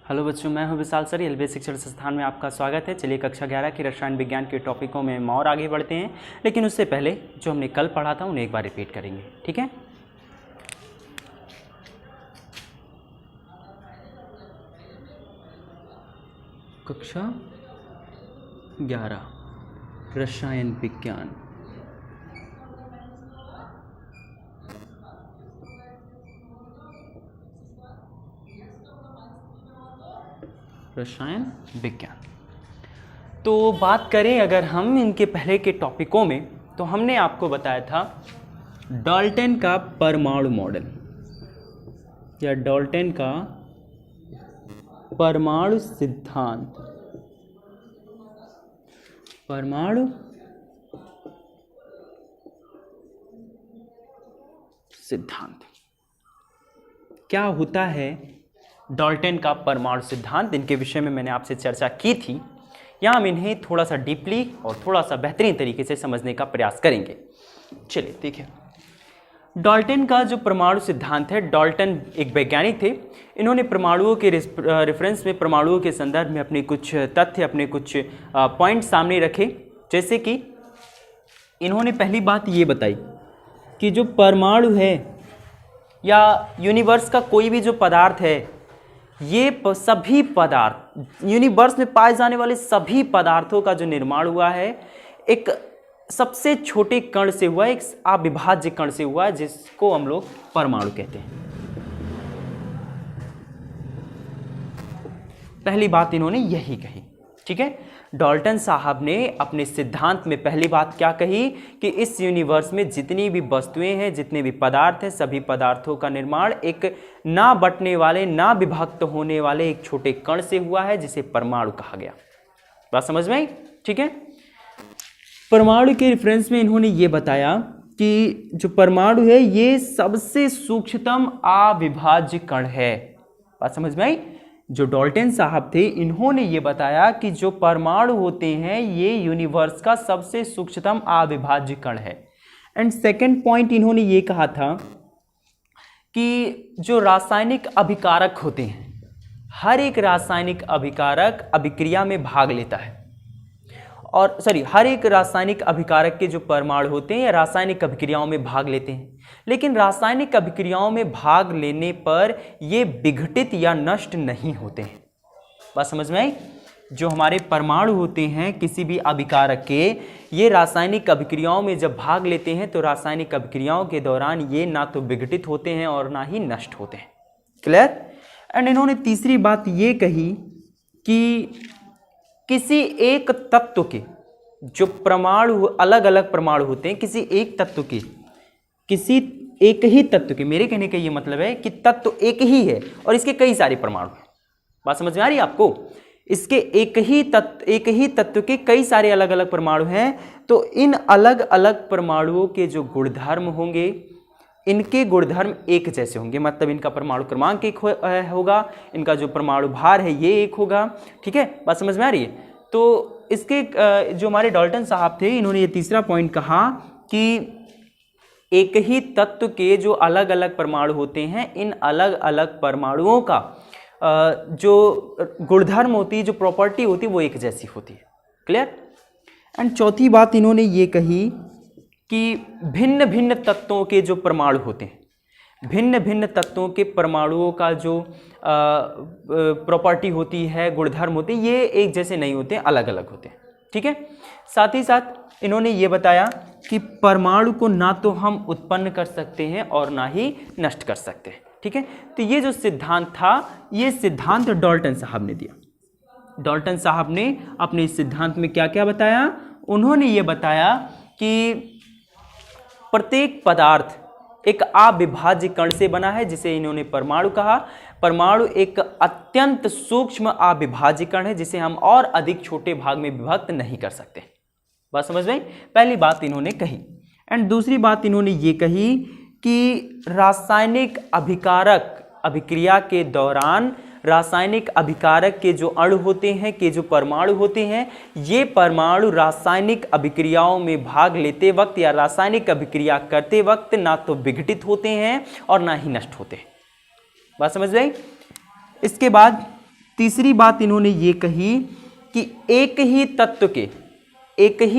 Hello बच्चों, मैं हूं विशाल सर। एलबी शिक्षण संस्थान में आपका स्वागत है। चलिए कक्षा 11 की रसायन विज्ञान के टॉपिकों में हम और आगे बढ़ते हैं, लेकिन उससे पहले जो हमने कल पढ़ा था उन्हें एक बार रिपीट करेंगे, ठीक है। कक्षा 11 रसायन विज्ञान। रसायन विज्ञान। तो बात करें अगर हम इनके पहले के टॉपिकों में, तो हमने आपको बताया था डाल्टन का परमाणु मॉडल या डाल्टन का परमाणु सिद्धांत। परमाणु सिद्धांत क्या होता है? डाल्टन का परमाणु सिद्धांत, इनके विषय में मैंने आपसे चर्चा की थी। यहाँ हम इन्हें थोड़ा सा डीपली और थोड़ा सा बेहतरीन तरीके से समझने का प्रयास करेंगे। चलिए देखिए, डाल्टन का जो परमाणु सिद्धांत है, डाल्टन एक वैज्ञानिक थे। इन्होंने परमाणुओं के रेफरेंस में, परमाणुओं के संदर्भ में अपने कुछ तथ्य, अपने कुछ पॉइंट सामने रखे। जैसे कि इन्होंने पहली बात ये बताई कि जो परमाणु है या यूनिवर्स का कोई भी जो पदार्थ है, ये सभी पदार्थ, यूनिवर्स में पाए जाने वाले सभी पदार्थों का जो निर्माण हुआ है एक सबसे छोटे कण से हुआ है, एक अविभाज्य कण से हुआ है, जिसको हम लोग परमाणु कहते हैं। पहली बात इन्होंने यही कही, ठीक है। डाल्टन साहब ने अपने सिद्धांत में पहली बात क्या कही कि इस यूनिवर्स में जितनी भी वस्तुएं हैं, जितने भी पदार्थ हैं, सभी पदार्थों का निर्माण एक ना बंटने वाले, ना विभक्त होने वाले एक छोटे कण से हुआ है, जिसे परमाणु कहा गया। बात समझ में आई? ठीक है। परमाणु के रेफरेंस में इन्होंने ये बताया कि जो परमाणु है ये सबसे सूक्ष्मतम अविभाज्य कण है। बात समझ में आई? जो डाल्टन साहब थे, इन्होंने ये बताया कि जो परमाणु होते हैं ये यूनिवर्स का सबसे सूक्ष्मतम अविभाज्य कण है। एंड सेकंड पॉइंट इन्होंने ये कहा था कि जो रासायनिक अभिकारक होते हैं, हर एक रासायनिक अभिकारक अभिक्रिया में भाग लेता है, और हर एक रासायनिक अभिकारक के जो परमाणु होते हैं रासायनिक अभिक्रियाओं में भाग लेते हैं, लेकिन रासायनिक अभिक्रियाओं में भाग लेने पर ये विघटित या नष्ट नहीं होते हैं। बात समझ में आई? जो हमारे परमाणु होते हैं किसी भी अभिकारक के, ये रासायनिक अभिक्रियाओं में जब भाग लेते हैं तो रासायनिक अभिक्रियाओं के दौरान ये ना तो विघटित होते हैं और ना ही नष्ट होते हैं। क्लियर? एंड इन्होंने तीसरी बात ये कही कि किसी एक तत्व के जो परमाणु, अलग अलग परमाणु होते हैं, किसी एक तत्व के, किसी एक ही तत्व के, मेरे कहने का ये मतलब है कि तत्व एक ही है और इसके कई सारे परमाणु हैं। बात समझ में आ रही है आपको? इसके एक ही तत्व के कई सारे अलग अलग परमाणु हैं, तो इन अलग अलग परमाणुओं के जो गुणधर्म होंगे, इनके गुणधर्म एक जैसे होंगे। मतलब इनका परमाणु क्रमांक एक होगा, इनका जो परमाणु भार है ये एक होगा। ठीक है, बात समझ में आ रही है? तो इसके जो हमारे डाल्टन साहब थे, इन्होंने ये तीसरा पॉइंट कहा कि एक ही तत्व के जो अलग अलग परमाणु होते हैं, इन अलग अलग परमाणुओं का जो गुणधर्म होती है, जो प्रॉपर्टी होती है, वो एक जैसी होती है। क्लियर? एंड चौथी बात इन्होंने ये कही कि भिन्न भिन्न तत्वों के जो परमाणु होते हैं, भिन्न भिन्न तत्वों के परमाणुओं का जो प्रॉपर्टी होती है, गुणधर्म होते हैं, ये एक जैसे नहीं होते, अलग अलग होते हैं। ठीक है। साथ ही साथ इन्होंने ये बताया कि परमाणु को ना तो हम उत्पन्न कर सकते हैं और ना ही नष्ट कर सकते हैं। ठीक है। तो ये जो सिद्धांत था, ये सिद्धांत डाल्टन साहब ने दिया। डाल्टन साहब ने अपने इस सिद्धांत में क्या क्या बताया? उन्होंने ये बताया कि प्रत्येक पदार्थ एक अविभाज्य कण से बना है, जिसे इन्होंने परमाणु कहा। परमाणु एक अत्यंत सूक्ष्म अविभाज्य कण है, जिसे हम और अधिक छोटे भाग में विभक्त नहीं कर सकते। बात समझ में? पहली बात इन्होंने कही। एंड दूसरी बात इन्होंने ये कही कि रासायनिक अभिकारक अभिक्रिया के दौरान रासायनिक अभिकारक के जो अणु होते हैं, के जो परमाणु होते हैं, ये परमाणु रासायनिक अभिक्रियाओं में भाग लेते वक्त या रासायनिक अभिक्रिया करते वक्त ना तो विघटित होते हैं और ना ही नष्ट होते हैं। बात समझ गई? इसके बाद तीसरी बात इन्होंने ये कही कि एक ही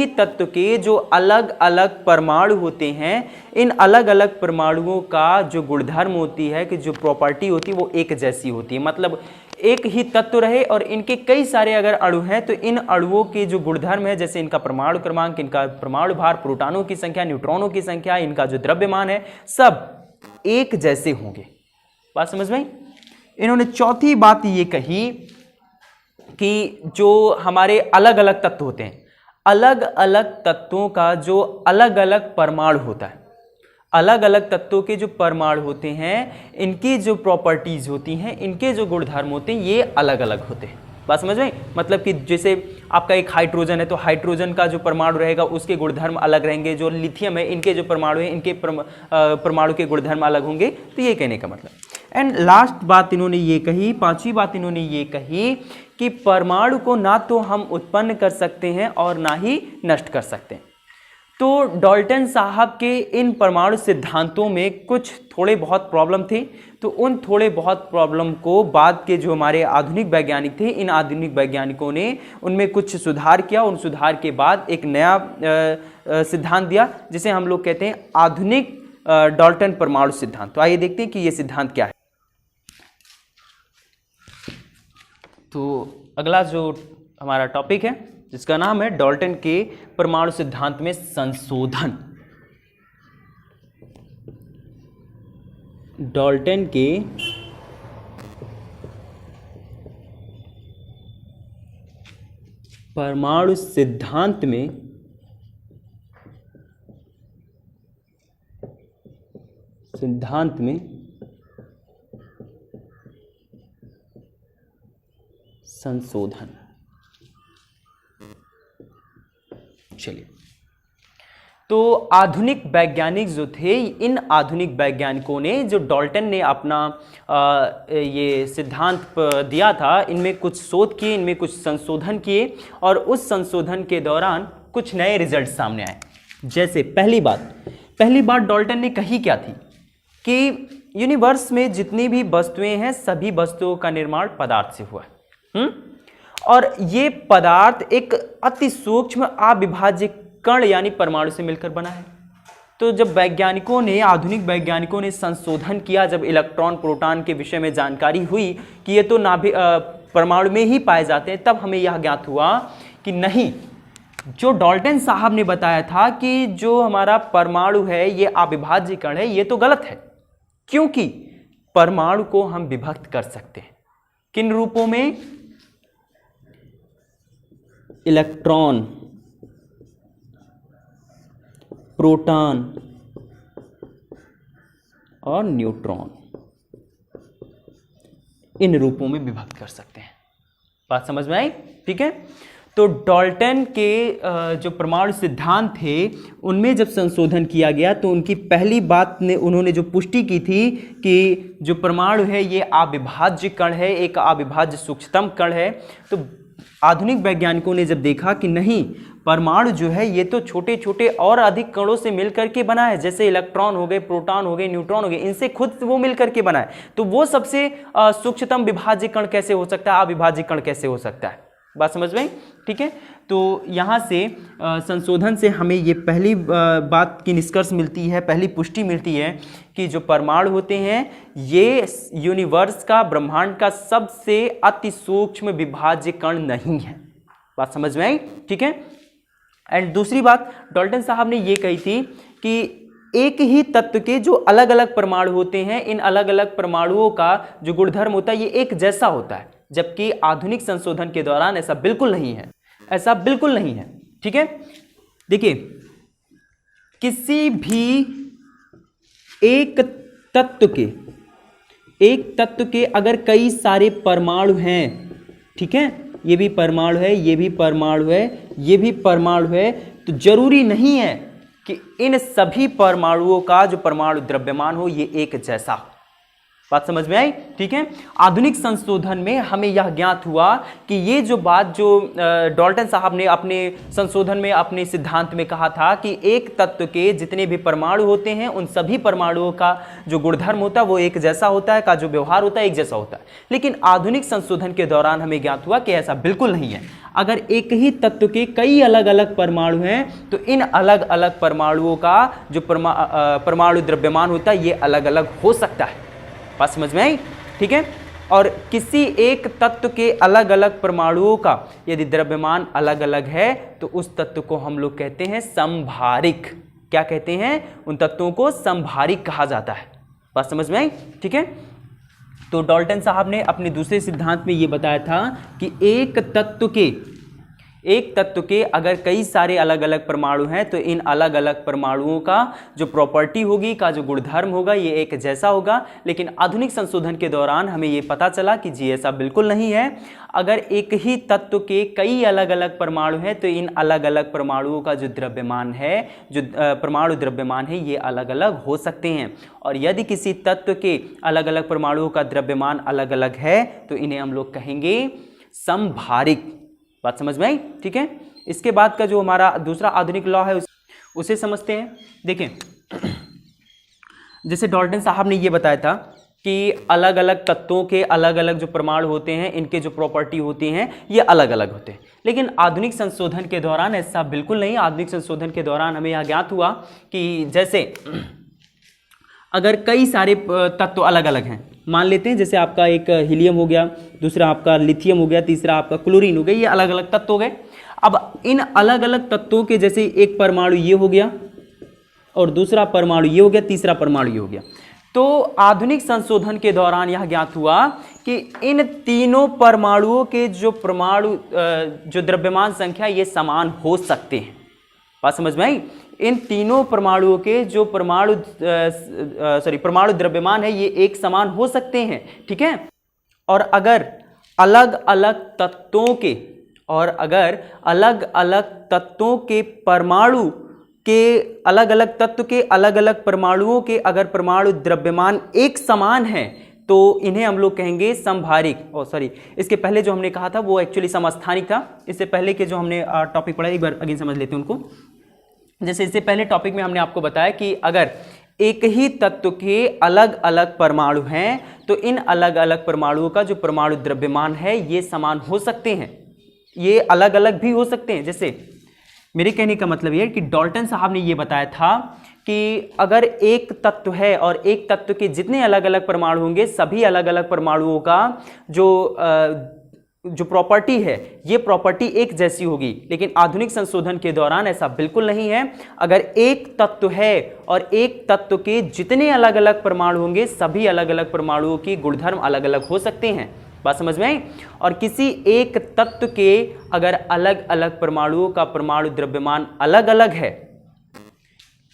तत्व के जो अलग अलग परमाणु होते हैं, इन अलग अलग परमाणुओं का जो गुणधर्म होती है, कि जो प्रॉपर्टी होती है वो एक जैसी होती है। मतलब एक ही तत्व रहे और इनके कई सारे अगर अणु हैं तो इन अणुओं के जो गुणधर्म है, जैसे इनका परमाणु क्रमांक, इनका परमाणु भार, प्रोटॉनों की संख्या, न्यूट्रॉनों की संख्या, इनका जो द्रव्यमान है, सब एक जैसे होंगे। बात समझ में आई? इन्होंने चौथी बात ये कही कि जो हमारे अलग अलग तत्व होते हैं, अलग अलग तत्वों का जो अलग अलग परमाणु होता है, अलग अलग तत्वों के जो परमाणु होते हैं, इनकी जो प्रॉपर्टीज होती हैं, इनके जो गुणधर्म होते हैं, ये अलग अलग होते हैं। बात समझ में? मतलब कि जैसे आपका एक हाइड्रोजन है तो हाइड्रोजन का जो परमाणु रहेगा उसके गुणधर्म अलग रहेंगे। जो लिथियम है, इनके जो परमाणु हैं, इनके परमाणु के गुणधर्म अलग होंगे। तो ये कहने का मतलब। एंड लास्ट बात इन्होंने ये कही, पांचवी बात इन्होंने ये कही कि परमाणु को ना तो हम उत्पन्न कर सकते हैं और ना ही नष्ट कर सकते हैं। तो डाल्टन साहब के इन परमाणु सिद्धांतों में कुछ थोड़े बहुत प्रॉब्लम थे। तो उन थोड़े बहुत प्रॉब्लम को बाद के जो हमारे आधुनिक वैज्ञानिक थे, इन आधुनिक वैज्ञानिकों ने उनमें कुछ सुधार किया। उन सुधार के बाद एक नया सिद्धांत दिया, जिसे हम लोग कहते हैं आधुनिक डाल्टन परमाणु सिद्धांत। तो आइए देखते हैं कि ये सिद्धांत क्या है। तो अगला जो हमारा टॉपिक है, जिसका नाम है डाल्टन के परमाणु सिद्धांत में संशोधन। डाल्टन के परमाणु सिद्धांत में संशोधन। चलिए, तो आधुनिक वैज्ञानिक जो थे, इन आधुनिक वैज्ञानिकों ने जो डाल्टन ने अपना ये सिद्धांत दिया था, इनमें कुछ शोध किए, इनमें कुछ संशोधन किए और उस संशोधन के दौरान कुछ नए रिजल्ट सामने आए। जैसे पहली बात डाल्टन ने कही क्या थी कि यूनिवर्स में जितनी भी वस्तुएं हैं, सभी वस्तुओं का निर्माण पदार्थ से हुआ है। और ये पदार्थ एक अति सूक्ष्म अविभाज्य कण यानी परमाणु से मिलकर बना है। तो जब वैज्ञानिकों ने, आधुनिक वैज्ञानिकों ने संशोधन किया, जब इलेक्ट्रॉन प्रोटॉन के विषय में जानकारी हुई कि ये तो परमाणु में ही पाए जाते हैं, तब हमें यह ज्ञात हुआ कि नहीं, जो डाल्टन साहब ने बताया था कि जो हमारा परमाणु है ये अविभाज्य कण है, ये तो गलत है। क्योंकि परमाणु को हम विभक्त कर सकते हैं। किन रूपों में? इलेक्ट्रॉन, प्रोटॉन और न्यूट्रॉन, इन रूपों में विभक्त कर सकते हैं। बात समझ में आई? ठीक है। तो डाल्टन के जो परमाणु सिद्धांत थे, उनमें जब संशोधन किया गया तो उनकी पहली बात ने उन्होंने जो पुष्टि की थी कि जो परमाणु है ये अविभाज्य कण है, एक अविभाज्य सूक्ष्मतम कण है। तो आधुनिक वैज्ञानिकों ने जब देखा कि नहीं, परमाणु जो है ये तो छोटे छोटे और अधिक कणों से मिलकर के बना है, जैसे इलेक्ट्रॉन हो गए, प्रोटॉन हो गए, न्यूट्रॉन हो गए, इनसे खुद वो मिलकर के बना है। तो वो सबसे सूक्ष्मतम विभाज्य कण कैसे हो सकता है, अविभाज्य कण कैसे हो सकता है? बात समझ में? ठीक है। तो यहाँ से संशोधन से हमें ये पहली बात की निष्कर्ष मिलती है, पहली पुष्टि मिलती है कि जो परमाणु होते हैं ये यूनिवर्स का, ब्रह्मांड का सबसे अति सूक्ष्म विभाज्य कण नहीं है। बात समझ में आई? ठीक है। एंड दूसरी बात डाल्टन साहब ने ये कही थी कि एक ही तत्व के जो अलग अलग परमाणु होते हैं, इन अलग अलग परमाणुओं का जो गुणधर्म होता है ये एक जैसा होता है, जबकि आधुनिक संशोधन के दौरान ऐसा बिल्कुल नहीं है, ऐसा बिल्कुल नहीं है। ठीक है। देखिए, किसी भी एक तत्व के अगर कई सारे परमाणु हैं, ठीक है, ये भी परमाणु है, ये भी परमाणु है, ये भी परमाणु है, तो जरूरी नहीं है कि इन सभी परमाणुओं का जो परमाणु द्रव्यमान हो ये एक जैसा हो। बात समझ में आई? ठीक है। आधुनिक संशोधन में हमें यह ज्ञात हुआ कि ये जो बात जो डाल्टन साहब ने अपने संशोधन में अपने सिद्धांत में कहा था कि एक तत्व के जितने भी परमाणु होते हैं उन सभी परमाणुओं का जो गुणधर्म होता है वो एक जैसा होता है, का जो व्यवहार होता है एक जैसा होता है। लेकिन आधुनिक संशोधन के दौरान हमें ज्ञात हुआ कि ऐसा बिल्कुल नहीं है। अगर एक ही तत्व के कई अलग अलग परमाणु हैं तो इन अलग अलग परमाणुओं का जो परमाणु द्रव्यमान होता है ये अलग अलग हो सकता है। बात समझ में आई? ठीक है। और किसी एक तत्व के अलग अलग परमाणुओं का यदि द्रव्यमान अलग अलग है तो उस तत्व को हम लोग कहते हैं समभारिक। क्या कहते हैं? उन तत्वों को समभारिक कहा जाता है। बात समझ में आई? ठीक है। तो डाल्टन साहब ने अपने दूसरे सिद्धांत में यह बताया था कि एक तत्व के अगर कई सारे अलग अलग परमाणु हैं तो इन अलग अलग परमाणुओं का जो प्रॉपर्टी होगी, का जो गुणधर्म होगा ये एक जैसा होगा। लेकिन आधुनिक संशोधन के दौरान हमें ये पता चला कि जी ऐसा बिल्कुल नहीं है। अगर एक ही तत्व के कई अलग अलग परमाणु हैं तो इन अलग अलग परमाणुओं का जो द्रव्यमान है, जो परमाणु द्रव्यमान है ये अलग अलग हो सकते हैं। और यदि किसी तत्व के अलग अलग परमाणुओं का द्रव्यमान अलग अलग है तो इन्हें हम लोग कहेंगे समभारिक। बात समझ में आई? ठीक है। इसके बाद का जो हमारा दूसरा आधुनिक लॉ है उसे समझते हैं। देखें, जैसे डाल्टन साहब ने ये बताया था कि अलग अलग तत्वों के अलग अलग जो परमाणु होते हैं इनके जो प्रॉपर्टी होती हैं ये अलग अलग होते हैं। लेकिन आधुनिक संशोधन के दौरान ऐसा बिल्कुल नहीं। आधुनिक संशोधन के दौरान हमें यह ज्ञात हुआ कि जैसे अगर कई सारे तत्व अलग अलग हैं, मान लेते हैं जैसे आपका एक हीलियम हो गया, दूसरा आपका लिथियम हो गया, तीसरा आपका क्लोरीन हो गया, ये अलग अलग तत्व हो गए। अब इन अलग अलग तत्वों के जैसे एक परमाणु ये हो गया और दूसरा परमाणु ये हो गया, तीसरा परमाणु ये हो गया। तो आधुनिक संशोधन के दौरान यह ज्ञात हुआ कि इन तीनों परमाणुओं के जो द्रव्यमान संख्या ये समान हो सकते हैं। बात समझ में आई? इन तीनों परमाणुओं के जो परमाणु द्रव्यमान है ये एक समान हो सकते हैं। ठीक है। और अगर अलग अलग तत्वों के परमाणु के अलग अलग तत्व के अलग अलग परमाणुओं के अगर परमाणु द्रव्यमान एक समान है तो इन्हें हम लोग कहेंगे समभारिक। इसके पहले जो हमने कहा था वो एक्चुअली समस्थानिक था। इससे पहले के जो हमने टॉपिक पढ़ा एक बार अगेन समझ लेते हैं उनको। जैसे इससे पहले टॉपिक में हमने आपको बताया कि अगर एक ही तत्व के अलग अलग परमाणु हैं तो इन अलग अलग परमाणुओं का जो परमाणु द्रव्यमान है ये समान हो सकते हैं, ये अलग अलग भी हो सकते हैं। जैसे मेरे कहने का मतलब ये है कि डाल्टन साहब ने ये बताया था कि अगर एक तत्व है और एक तत्व के जितने अलग अलग परमाणु होंगे सभी अलग अलग परमाणुओं का जो प्रॉपर्टी है ये प्रॉपर्टी एक जैसी होगी। लेकिन आधुनिक संशोधन के दौरान ऐसा बिल्कुल नहीं है। अगर एक तत्व है और एक तत्व के जितने अलग अलग परमाणु होंगे सभी अलग अलग परमाणुओं की गुणधर्म अलग अलग हो सकते हैं। बात समझ में आई? और किसी एक तत्व के अगर अलग अलग परमाणुओं का परमाणु द्रव्यमान अलग अलग है,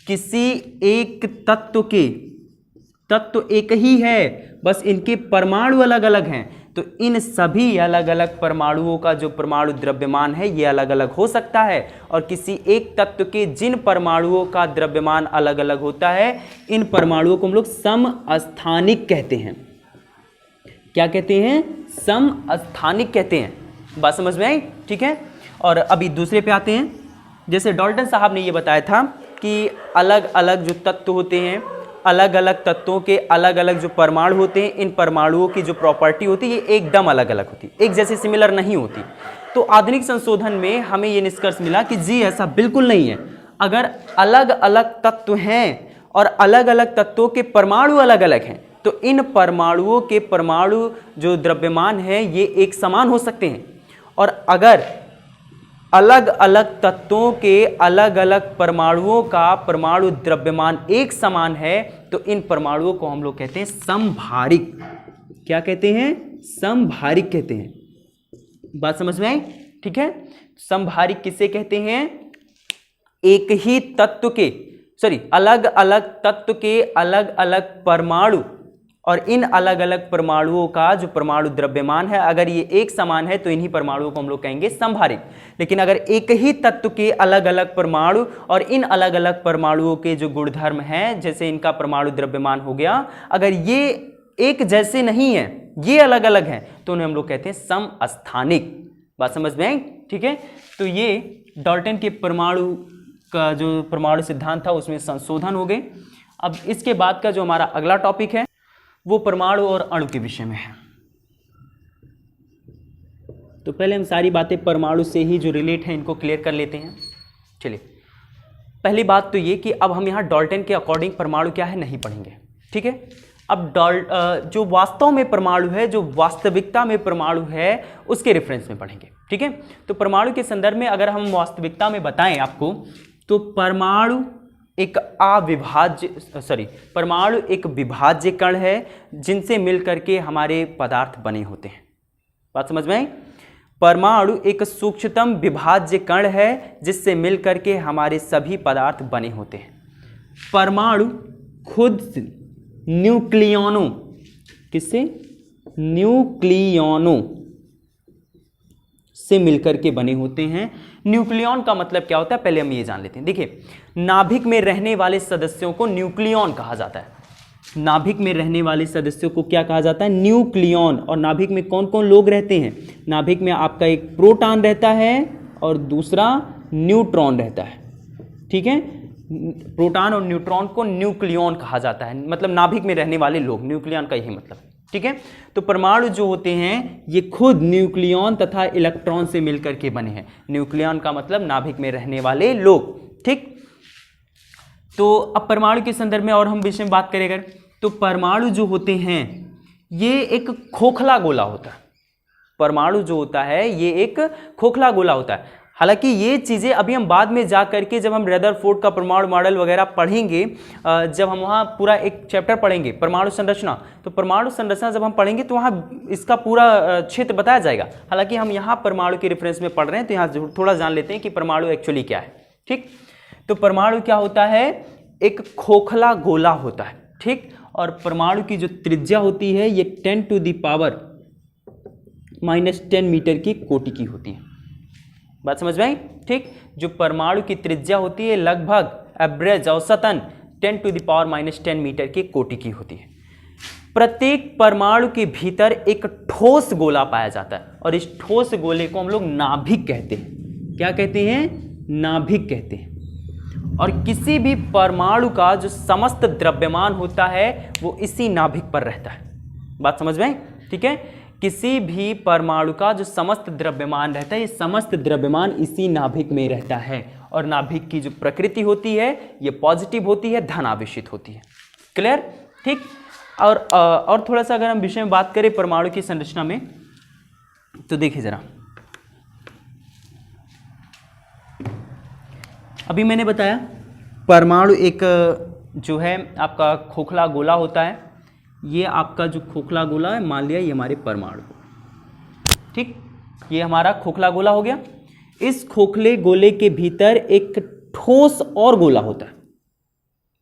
किसी एक तत्व एक ही है बस इनके परमाणु अलग अलग हैं तो इन सभी अलग अलग परमाणुओं का जो परमाणु द्रव्यमान है ये अलग अलग हो सकता है। और किसी एक तत्व के जिन परमाणुओं का द्रव्यमान अलग अलग होता है इन परमाणुओं को हम लोग समस्थानिक कहते हैं। क्या कहते हैं? समस्थानिक कहते हैं। बात समझ में आई? ठीक है। और अभी दूसरे पे आते हैं। जैसे डाल्टन साहब ने ये बताया था कि अलग अलग जो तत्व होते हैं, अलग अलग तत्वों के अलग अलग जो परमाणु होते हैं, इन परमाणुओं की जो प्रॉपर्टी होती है ये एकदम अलग अलग होती है, एक जैसे सिमिलर नहीं होती। तो आधुनिक संशोधन में हमें ये निष्कर्ष मिला कि जी ऐसा बिल्कुल नहीं है। अगर अलग अलग तत्व हैं और अलग अलग तत्वों के परमाणु अलग अलग हैं तो इन परमाणुओं के परमाणु जो द्रव्यमान है ये एक समान हो सकते हैं। और अगर अलग अलग तत्वों के अलग अलग परमाणुओं का परमाणु द्रव्यमान एक समान है तो इन परमाणुओं को हम लोग कहते हैं समभारिक। क्या कहते हैं? समभारिक कहते हैं। बात समझ में आई? ठीक है। समभारिक किसे कहते हैं? एक ही तत्व के अलग अलग तत्व के अलग अलग परमाणु और इन अलग अलग परमाणुओं का जो परमाणु द्रव्यमान है अगर ये एक समान है तो इन्हीं परमाणुओं को हम लोग कहेंगे समभारिक। लेकिन अगर एक ही तत्व के अलग अलग परमाणु और इन अलग अलग परमाणुओं के जो गुणधर्म हैं जैसे इनका परमाणु द्रव्यमान हो गया, अगर ये एक जैसे नहीं है, ये अलग अलग हैं, तो उन्हें हम लोग कहते हैं समस्थानिक। बात समझ में आई? ठीक है, तो ये डाल्टन के परमाणु का जो परमाणु सिद्धांत था उसमें संशोधन हो गए। अब इसके बाद का जो हमारा अगला टॉपिक है वो परमाणु और अणु के विषय में है। तो पहले हम सारी बातें परमाणु से ही जो रिलेट हैं इनको क्लियर कर लेते हैं। चलिए, पहली बात तो ये कि अब हम यहाँ डाल्टन के अकॉर्डिंग परमाणु क्या है नहीं पढ़ेंगे, ठीक है। अब जो वास्तव में परमाणु है, जो वास्तविकता में परमाणु है, उसके रेफरेंस में पढ़ेंगे, ठीक है। तो परमाणु के संदर्भ में अगर हम वास्तविकता में बताएं आपको, तो परमाणु एक विभाज्य कण है जिनसे मिलकर के हमारे पदार्थ बने होते हैं। बात समझ में आई? परमाणु एक सूक्ष्मतम विभाज्य कण है जिससे मिलकर के हमारे सभी पदार्थ बने होते हैं। परमाणु खुद न्यूक्लियनों, किससे? न्यूक्लियनों से मिलकर के बने होते हैं। न्यूक्लियन का मतलब क्या होता है पहले हम ये जान लेते हैं। देखिए, नाभिक में रहने वाले सदस्यों को न्यूक्लियन कहा जाता है। नाभिक में रहने वाले सदस्यों को क्या कहा जाता है? न्यूक्लियन। और नाभिक में कौन कौन लोग रहते हैं? नाभिक में आपका एक प्रोटॉन रहता है और दूसरा न्यूट्रॉन रहता है, ठीक है। प्रोटॉन और न्यूट्रॉन को न्यूक्लियन कहा जाता है, मतलब नाभिक में रहने वाले लोग, न्यूक्लियन का यही मतलब है, ठीक है। तो परमाणु जो होते हैं ये खुद न्यूक्लियन तथा इलेक्ट्रॉन से मिलकर के बने हैं। न्यूक्लियन का मतलब नाभिक में रहने वाले लोग, ठीक। तो अब परमाणु के संदर्भ में और हम विषय में बात करें अगर, तो परमाणु जो होते हैं ये एक खोखला गोला होता है। परमाणु जो होता है ये एक खोखला गोला होता है। हालांकि ये चीज़ें अभी हम बाद में जा करके जब हम रदरफोर्ड का परमाणु मॉडल वगैरह पढ़ेंगे, जब हम वहाँ पूरा एक चैप्टर पढ़ेंगे परमाणु संरचना, तो परमाणु संरचना जब हम पढ़ेंगे तो वहाँ इसका पूरा क्षेत्र बताया जाएगा। हालांकि हम यहाँ परमाणु के रेफरेंस में पढ़ रहे हैं तो यहाँ थोड़ा जान लेते हैं कि परमाणु एक्चुअली क्या है, ठीक। तो परमाणु क्या होता है? एक खोखला गोला होता है, ठीक। और परमाणु की जो त्रिज्या होती है ये 10⁻⁻10 मीटर की कोटि की होती है। बात समझ में आई? ठीक। जो परमाणु की त्रिज्या होती है लगभग एवरेज औसतन 10⁻⁻10 मीटर की कोटि की होती है। प्रत्येक परमाणु के भीतर एक ठोस गोला पाया जाता है और इस ठोस गोले को हम लोग नाभिक कहते हैं। क्या कहते हैं? नाभिक कहते हैं। और किसी भी परमाणु का जो समस्त द्रव्यमान होता है वो इसी नाभिक पर रहता है। बात समझ में आई? ठीक है। किसी भी परमाणु का जो समस्त द्रव्यमान रहता है ये समस्त द्रव्यमान इसी नाभिक में रहता है। और नाभिक की जो प्रकृति होती है ये पॉजिटिव होती है, धन आवेशित होती है। क्लियर? ठीक। और थोड़ा सा अगर हम विषय में बात करें परमाणु की संरचना में, तो देखिए जरा, अभी मैंने बताया परमाणु एक जो है आपका खोखला गोला होता है। ये आपका जो खोखला गोला है, मान लिया ये हमारे परमाणु, ठीक, ये हमारा खोखला गोला हो गया। इस खोखले गोले के भीतर एक ठोस और गोला होता है।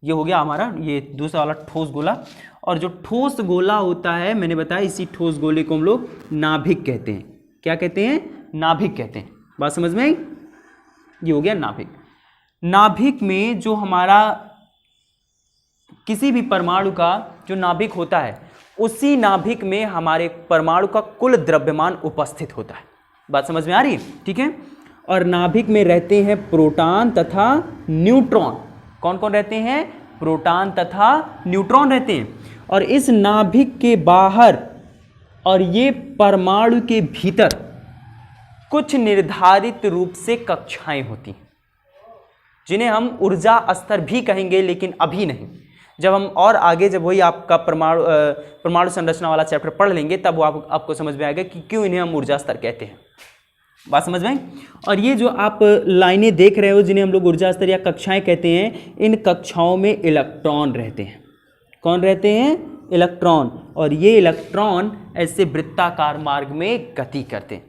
ये हो गया हमारा ये दूसरा वाला ठोस गोला। और जो ठोस गोला होता है मैंने बताया इसी ठोस गोले को हम लोग नाभिक कहते हैं। क्या कहते हैं? नाभिक कहते हैं। बात समझ में आई? ये हो गया नाभिक। नाभिक में जो हमारा किसी भी परमाणु का जो नाभिक होता है उसी नाभिक में हमारे परमाणु का कुल द्रव्यमान उपस्थित होता है। बात समझ में आ रही है? ठीक है। और नाभिक में रहते हैं प्रोटॉन तथा न्यूट्रॉन। कौन कौन रहते हैं? प्रोटॉन तथा न्यूट्रॉन रहते हैं। और इस नाभिक के बाहर और ये परमाणु के भीतर कुछ निर्धारित रूप से कक्षाएं होती हैं जिन्हें हम ऊर्जा स्तर भी कहेंगे, लेकिन अभी नहीं। जब हम और आगे जब वही आपका परमाणु संरचना वाला चैप्टर पढ़ लेंगे तब वो आपको समझ में आएगा कि क्यों इन्हें हम ऊर्जा स्तर कहते हैं। बात समझ में आई? और ये जो आप लाइनें देख रहे हो जिन्हें हम लोग ऊर्जा स्तर या कक्षाएं कहते हैं, इन कक्षाओं में इलेक्ट्रॉन रहते हैं। कौन रहते हैं? इलेक्ट्रॉन। और ये इलेक्ट्रॉन ऐसे वृत्ताकार मार्ग में गति करते हैं।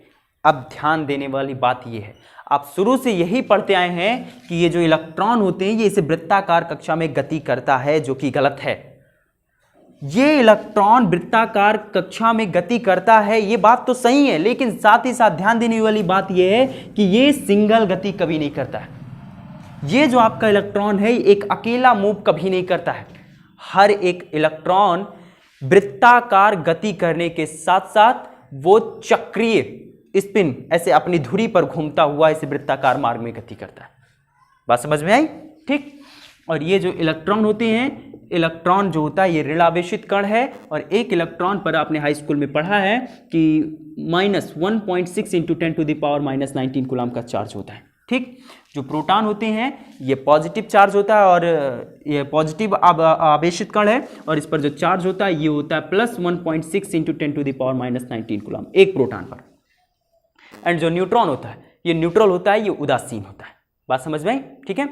अब ध्यान देने वाली बात ये है, आप शुरू से यही पढ़ते आए हैं कि ये जो इलेक्ट्रॉन होते हैं ये इसे वृत्ताकार कक्षा में गति करता है, जो कि गलत है। ये इलेक्ट्रॉन वृत्ताकार कक्षा में गति करता है, ये बात तो सही है, लेकिन साथ ही साथ ध्यान देने वाली बात ये है कि ये सिंगल गति कभी नहीं करता है। ये जो आपका इलेक्ट्रॉन है एक अकेला मूव कभी नहीं करता है। हर एक इलेक्ट्रॉन वृत्ताकार गति करने के साथ साथ वो चक्रीय स्पिन ऐसे अपनी धुरी पर घूमता हुआ इस वृत्ताकार मार्ग में गति करता है। बात समझ में आई? ठीक। और ये जो इलेक्ट्रॉन होते हैं, इलेक्ट्रॉन जो होता है ये ऋण आवेशित कण है, और एक इलेक्ट्रॉन पर आपने हाई स्कूल में पढ़ा है कि -1.6 × 10⁻⁻19 कूलम का चार्ज होता है। ठीक। जो प्रोटॉन होते हैं ये पॉजिटिव चार्ज होता है, और ये पॉजिटिव आवेशित कण है, और इस पर जो चार्ज होता है ये होता है +1.6 × 10⁻⁻19 कूलम एक प्रोटॉन पर। एंड जो न्यूट्रॉन होता है ये न्यूट्रल होता है, ये उदासीन होता है। बात समझ में आई? ठीक है।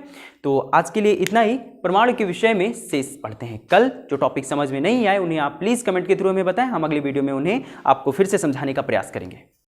तो आज के लिए इतना ही। परमाणु के विषय में शेष पढ़ते हैं कल। जो टॉपिक समझ में नहीं आए उन्हें आप प्लीज कमेंट के थ्रू हमें बताएं, हम अगले वीडियो में उन्हें आपको फिर से समझाने का प्रयास करेंगे।